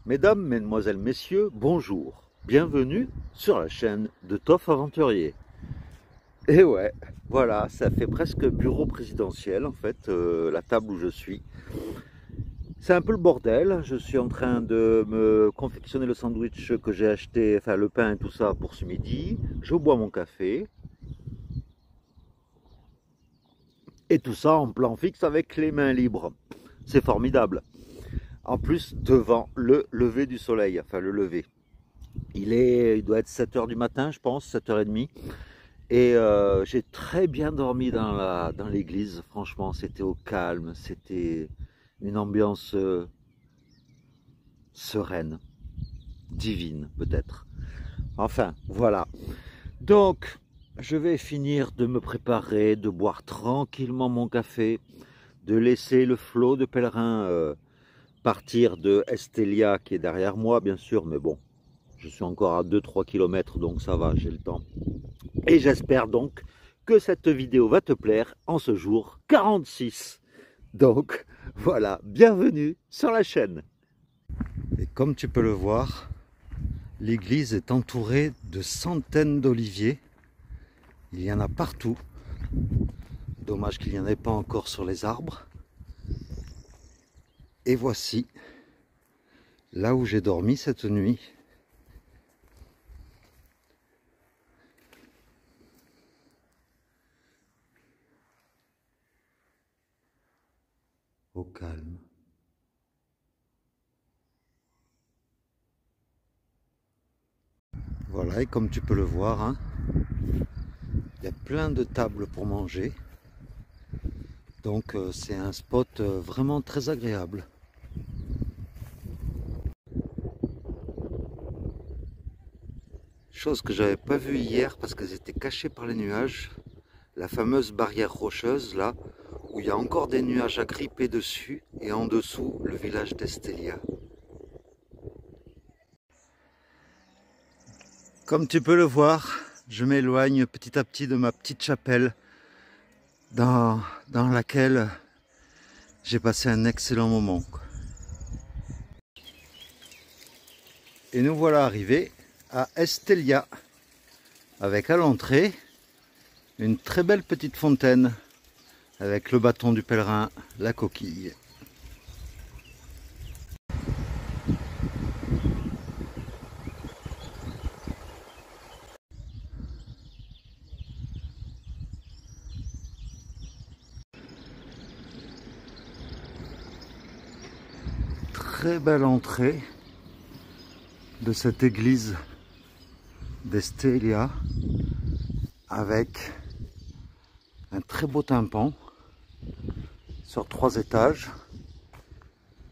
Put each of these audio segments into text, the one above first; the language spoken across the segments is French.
Mesdames, Mesdemoiselles, Messieurs, bonjour. Bienvenue sur la chaîne de Toff Aventurier. Et ouais, voilà, ça fait presque bureau présidentiel en fait, la table où je suis. C'est un peu le bordel, je suis en train de me confectionner le sandwich que j'ai acheté, enfin le pain et tout ça pour ce midi. Je bois mon café. Et tout ça en plan fixe avec les mains libres. C'est formidable. En plus, devant le lever du soleil, enfin le lever. Il doit être 7 h du matin, je pense, 7 h 30. Et j'ai très bien dormi dans l'église. Franchement, c'était au calme. C'était une ambiance sereine, divine peut-être. Enfin, voilà. Donc, je vais finir de me préparer, de boire tranquillement mon café, de laisser le flot de pèlerins partir de Estelia qui est derrière moi, bien sûr, mais bon, je suis encore à 2-3 km, donc ça va, j'ai le temps. Et j'espère donc que cette vidéo va te plaire en ce jour 46. Donc, voilà, bienvenue sur la chaîne. Et comme tu peux le voir, l'église est entourée de centaines d'oliviers. Il y en a partout. Dommage qu'il n'y en ait pas encore sur les arbres. Et voici là où j'ai dormi cette nuit. Au calme. Voilà, et comme tu peux le voir, hein, il y a plein de tables pour manger. Donc c'est un spot vraiment très agréable. Chose que j'avais pas vue hier parce qu'elles étaient cachées par les nuages. La fameuse barrière rocheuse là, où il y a encore des nuages agrippés dessus, et en dessous le village d'Estelia. Comme tu peux le voir, je m'éloigne petit à petit de ma petite chapelle dans laquelle j'ai passé un excellent moment. Et nous voilà arrivés à Estelia, avec à l'entrée une très belle petite fontaine avec le bâton du pèlerin, la coquille. Très belle entrée de cette église d'Estelia avec un très beau tympan sur 3 étages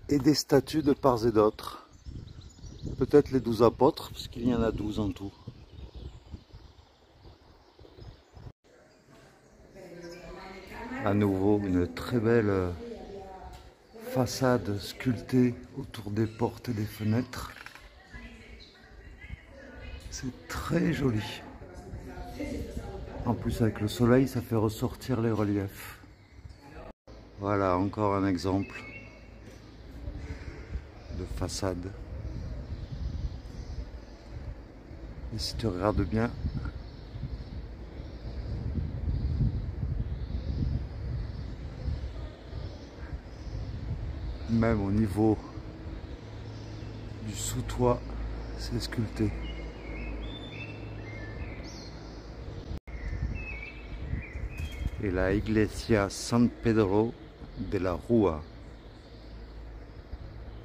et des statues de part et d'autre. Peut-être les 12 apôtres, parce qu'il y en a 12 en tout. À nouveau, une très belle façade sculptée autour des portes et des fenêtres. C'est très joli. En plus, avec le soleil, ça fait ressortir les reliefs. Voilà, encore un exemple de façade. Et si tu regardes bien, même au niveau du sous-toit, c'est sculpté. Et la Iglesia San Pedro de la Rua.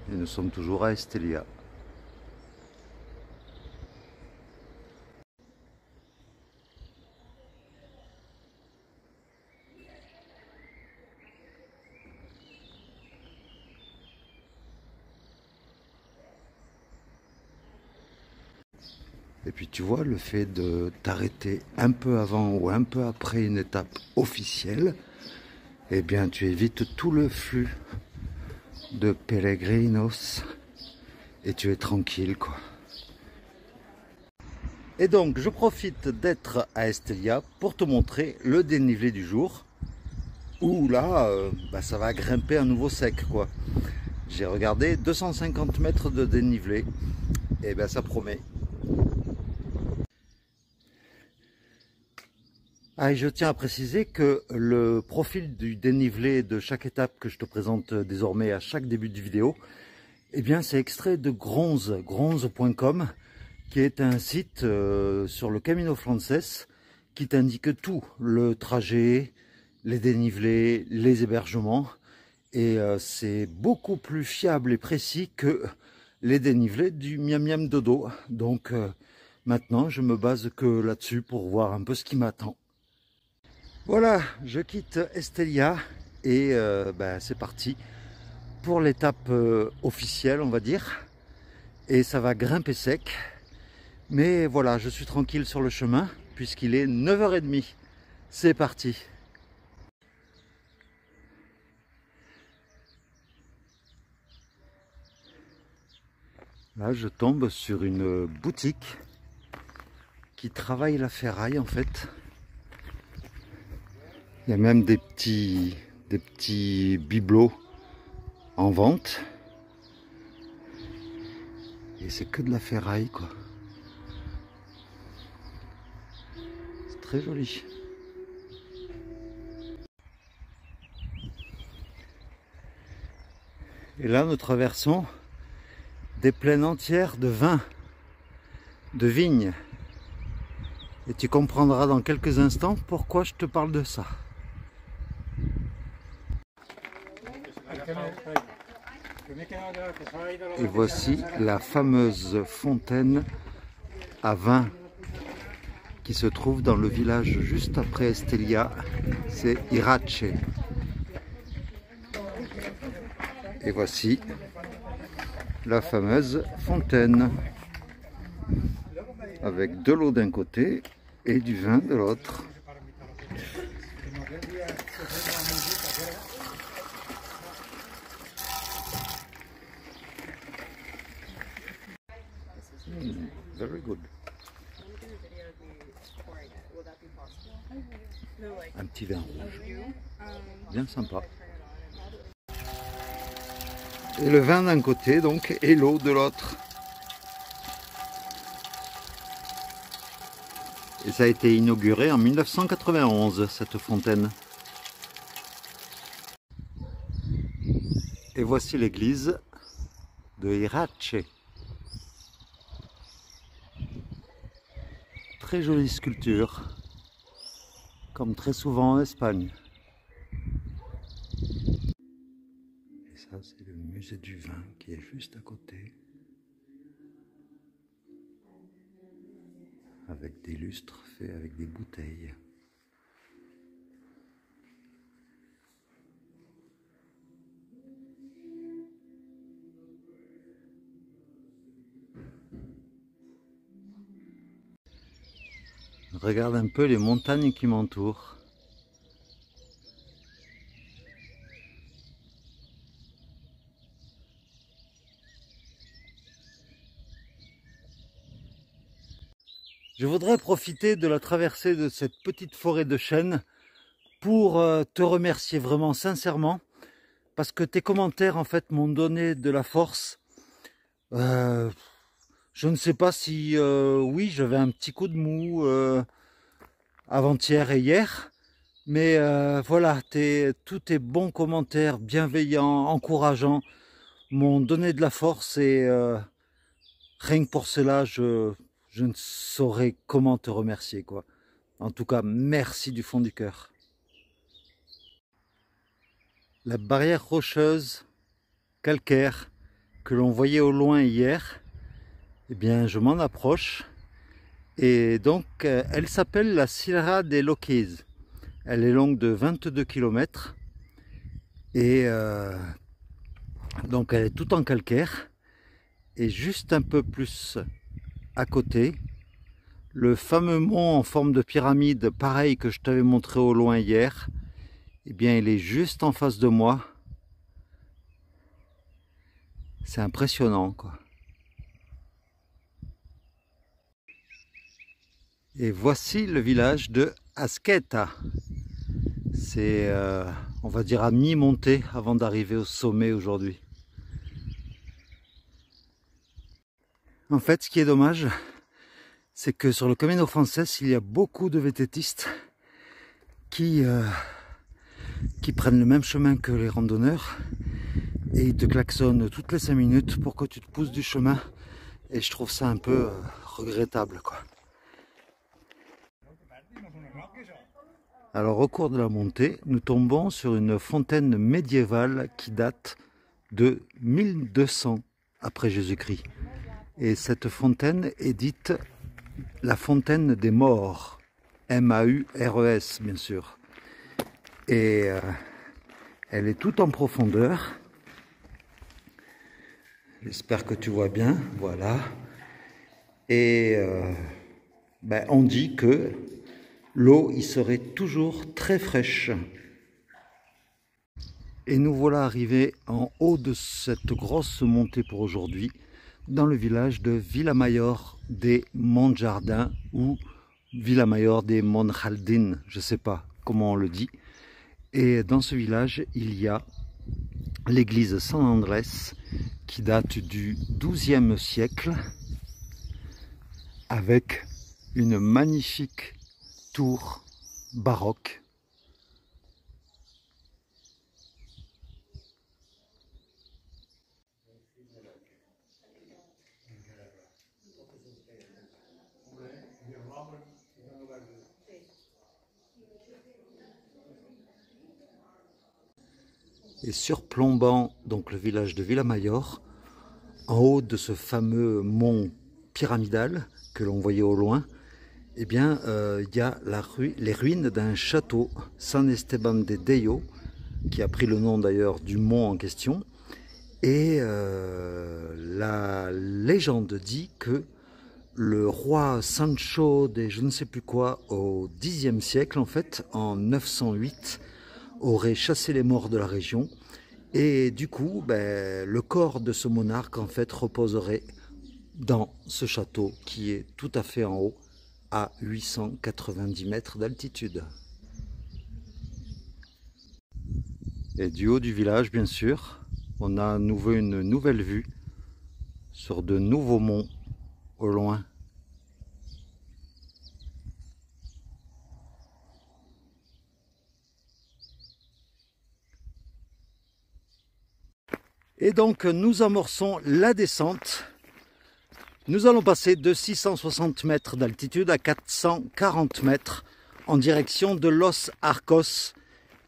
Et nous sommes toujours à Estelia. Et puis tu vois, le fait de t'arrêter un peu avant ou un peu après une étape officielle, eh bien tu évites tout le flux de peregrinos et tu es tranquille quoi. Et donc je profite d'être à Estelia pour te montrer le dénivelé du jour, où là ça va grimper à nouveau sec quoi. J'ai regardé 250 mètres de dénivelé. Et ben ça promet. Ah, et je tiens à préciser que le profil du dénivelé de chaque étape que je te présente désormais à chaque début de vidéo, eh bien c'est extrait de Gronze, gronze.com, qui est un site sur le Camino Frances qui t'indique tout, le trajet, les dénivelés, les hébergements, et c'est beaucoup plus fiable et précis que les dénivelés du Miam Miam Dodo. Donc maintenant je me base que là-dessus pour voir un peu ce qui m'attend. Voilà, je quitte Estella et c'est parti pour l'étape officielle, on va dire, et ça va grimper sec. Mais voilà, je suis tranquille sur le chemin puisqu'il est 9h30. C'est parti. Là, je tombe sur une boutique qui travaille la ferraille en fait. Il y a même des petits bibelots en vente. Et c'est que de la ferraille quoi. C'est très joli. Et là nous traversons des plaines entières de vin, de vignes. Et tu comprendras dans quelques instants pourquoi je te parle de ça. Et voici la fameuse fontaine à vin qui se trouve dans le village juste après Estella, c'est Irache. Et voici la fameuse fontaine avec de l'eau d'un côté et du vin de l'autre. Very good. Un petit vin rouge, bien sympa. Et le vin d'un côté donc et l'eau de l'autre. Et ça a été inauguré en 1991 cette fontaine. Et voici l'église de Irache. Très jolie sculpture, comme très souvent en Espagne. Et ça, c'est le musée du vin qui est juste à côté, avec des lustres faits avec des bouteilles. Regarde un peu les montagnes qui m'entourent. Je voudrais profiter de la traversée de cette petite forêt de chênes pour te remercier vraiment sincèrement parce que tes commentaires en fait m'ont donné de la force. Je ne sais pas si oui, j'avais un petit coup de mou avant-hier et hier, mais voilà, tous tes bons commentaires bienveillants, encourageants m'ont donné de la force et rien que pour cela, je ne saurais comment te remercier quoi. En tout cas, merci du fond du cœur. La barrière rocheuse calcaire que l'on voyait au loin hier, eh bien je m'en approche et donc elle s'appelle la Sierra de Loques. Elle est longue de 22 km et donc elle est tout en calcaire et juste un peu plus à côté le fameux mont en forme de pyramide pareil que je t'avais montré au loin hier, eh bien il est juste en face de moi. C'est impressionnant quoi. Et voici le village de Asqueta. C'est on va dire à mi-montée avant d'arriver au sommet aujourd'hui. En fait, ce qui est dommage, c'est que sur le Camino Frances, il y a beaucoup de vététistes qui prennent le même chemin que les randonneurs et ils te klaxonnent toutes les 5 minutes pour que tu te pousses du chemin, et je trouve ça un peu regrettable, quoi. Alors au cours de la montée, nous tombons sur une fontaine médiévale qui date de 1200 après Jésus-Christ. Et cette fontaine est dite la fontaine des morts, M-A-U-R-E-S bien sûr. Et elle est toute en profondeur. J'espère que tu vois bien, voilà. Et on dit que l'eau y serait toujours très fraîche. Et nous voilà arrivés en haut de cette grosse montée pour aujourd'hui, dans le village de Villamayor des Montjardins ou Villamayor des Monjardins, je ne sais pas comment on le dit. Et dans ce village, il y a l'église San Andrés qui date du XIIe siècle avec une magnifique tour baroque. Et surplombant donc le village de Villamayor, en haut de ce fameux mont pyramidal que l'on voyait au loin, eh bien, il y a les ruines d'un château, San Esteban de Deyo, qui a pris le nom d'ailleurs du mont en question. Et la légende dit que le roi Sancho de je ne sais plus quoi au Xe siècle, en fait, en 908, aurait chassé les morts de la région. Et du coup, le corps de ce monarque, en fait, reposerait dans ce château qui est tout à fait en haut, à 890 mètres d'altitude. Et du haut du village, bien sûr, on a à nouveau une nouvelle vue sur de nouveaux monts au loin. Et donc nous amorçons la descente. Nous allons passer de 660 mètres d'altitude à 440 mètres en direction de Los Arcos,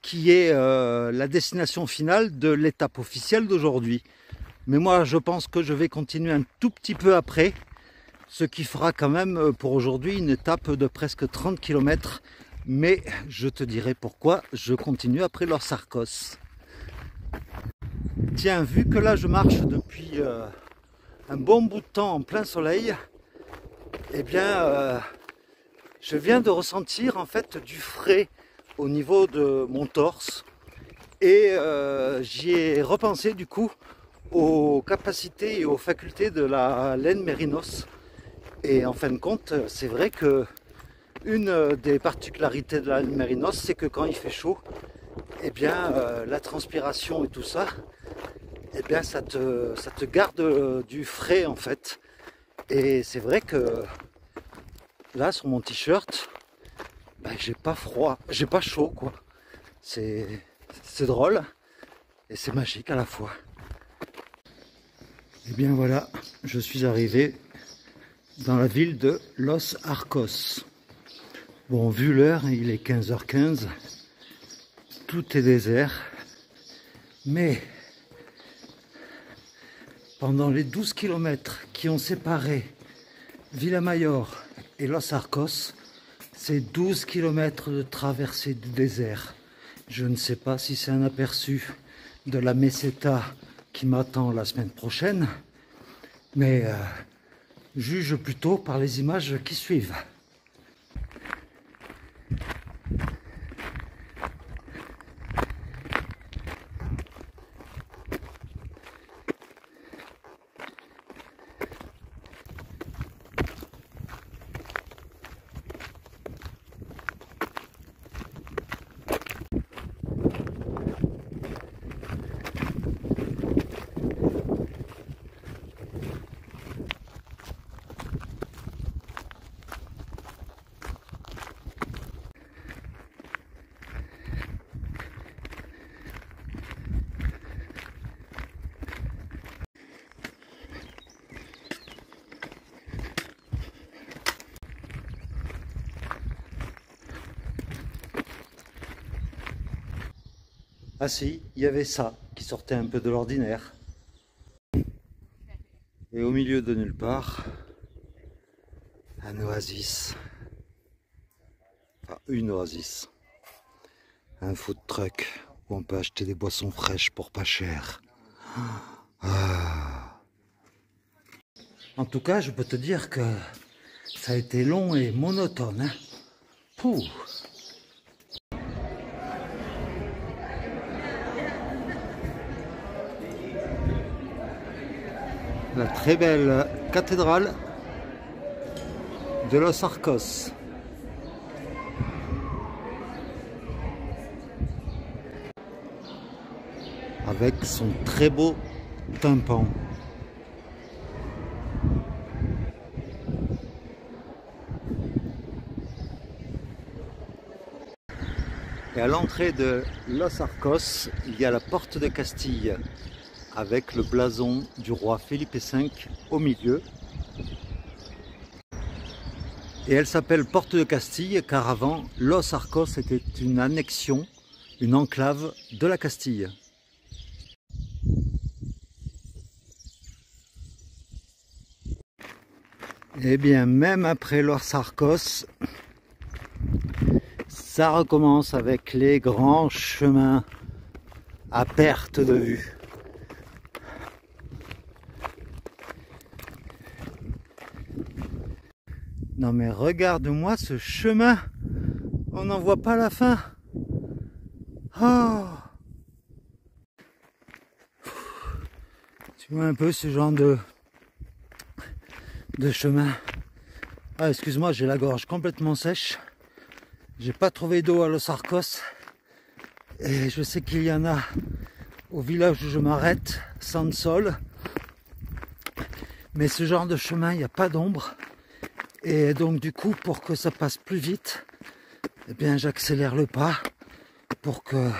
qui est la destination finale de l'étape officielle d'aujourd'hui. Mais moi je pense que je vais continuer un tout petit peu après, ce qui fera quand même pour aujourd'hui une étape de presque 30 km. Mais je te dirai pourquoi je continue après Los Arcos. Tiens, vu que là je marche depuis un bon bout de temps en plein soleil, eh bien je viens de ressentir en fait du frais au niveau de mon torse, et j'y ai repensé du coup aux capacités et aux facultés de la laine mérinos. Et en fin de compte, c'est vrai que une des particularités de la laine mérinos, c'est que quand il fait chaud, eh bien la transpiration et tout ça, eh bien ça te garde du frais en fait. Et c'est vrai que là sur mon t-shirt, j'ai pas froid, j'ai pas chaud quoi. C'est drôle et c'est magique à la fois. Et bien voilà, je suis arrivé dans la ville de Los Arcos. Bon, vu l'heure, il est 15h15, tout est désert, mais pendant les 12 km qui ont séparé Villamayor et Los Arcos, c'est 12 km de traversée du désert. Je ne sais pas si c'est un aperçu de la meseta qui m'attend la semaine prochaine, mais juge plutôt par les images qui suivent. Ah si, il y avait ça qui sortait un peu de l'ordinaire. Et au milieu de nulle part, un oasis. Enfin, une oasis. Un food truck où on peut acheter des boissons fraîches pour pas cher. Ah. En tout cas, je peux te dire que ça a été long et monotone. Hein. Pouh. La très belle cathédrale de Los Arcos. Avec son très beau tympan. Et à l'entrée de Los Arcos, il y a la porte de Castille avec le blason du roi Philippe V au milieu. Et elle s'appelle Porte de Castille car avant, Los Arcos était une annexion, une enclave de la Castille. Et bien, même après Los Arcos, ça recommence avec les grands chemins à perte de vue. Non mais regarde-moi ce chemin, on n'en voit pas la fin. Oh. Tu vois un peu ce genre de chemin. Ah, excuse-moi, j'ai la gorge complètement sèche. J'ai pas trouvé d'eau à Los Arcos. Et je sais qu'il y en a au village où je m'arrête, Sansol. Mais ce genre de chemin, il n'y a pas d'ombre. Et donc du coup, pour que ça passe plus vite, eh bien j'accélère le pas pour que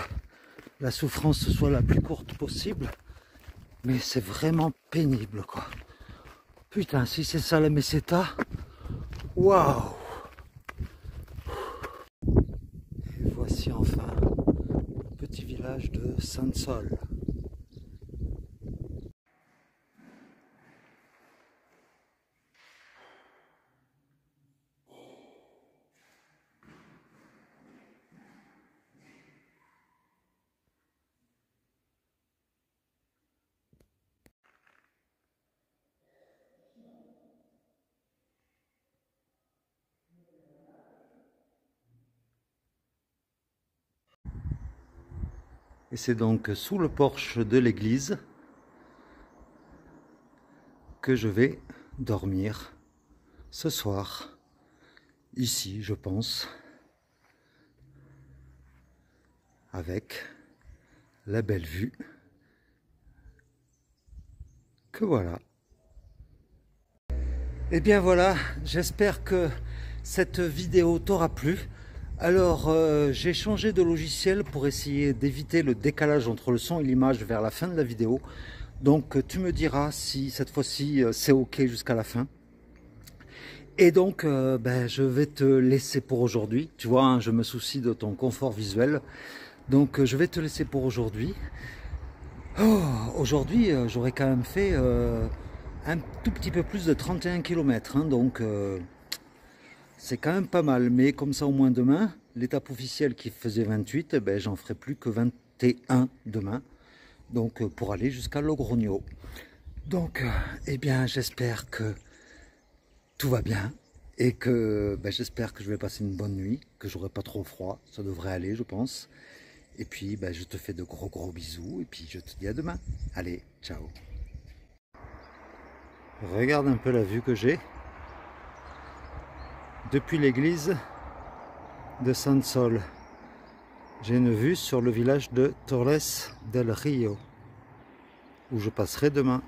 la souffrance soit la plus courte possible. Mais c'est vraiment pénible, quoi. Putain, si c'est ça la meseta, waouh! Et voici enfin le petit village de Sansol. Et c'est donc sous le porche de l'église que je vais dormir ce soir. Ici, je pense, avec la belle vue que voilà. Et bien voilà, j'espère que cette vidéo t'aura plu. Alors, j'ai changé de logiciel pour essayer d'éviter le décalage entre le son et l'image vers la fin de la vidéo. Donc, tu me diras si cette fois-ci c'est OK jusqu'à la fin. Et donc, je vais te laisser pour aujourd'hui. Tu vois, hein, je me soucie de ton confort visuel. Donc, je vais te laisser pour aujourd'hui. Oh, aujourd'hui, j'aurais quand même fait un tout petit peu plus de 31 km. Hein, donc... c'est quand même pas mal, mais comme ça au moins demain, l'étape officielle qui faisait 28, j'en ferai plus que 21 demain, donc pour aller jusqu'à Logrogno. Donc, eh bien, j'espère que tout va bien et que j'espère que je vais passer une bonne nuit, que j'aurai pas trop froid, ça devrait aller, je pense. Et puis, je te fais de gros bisous et puis je te dis à demain. Allez, ciao. Regarde un peu la vue que j'ai. Depuis l'église de Sansol, j'ai une vue sur le village de Torres del Rio, où je passerai demain.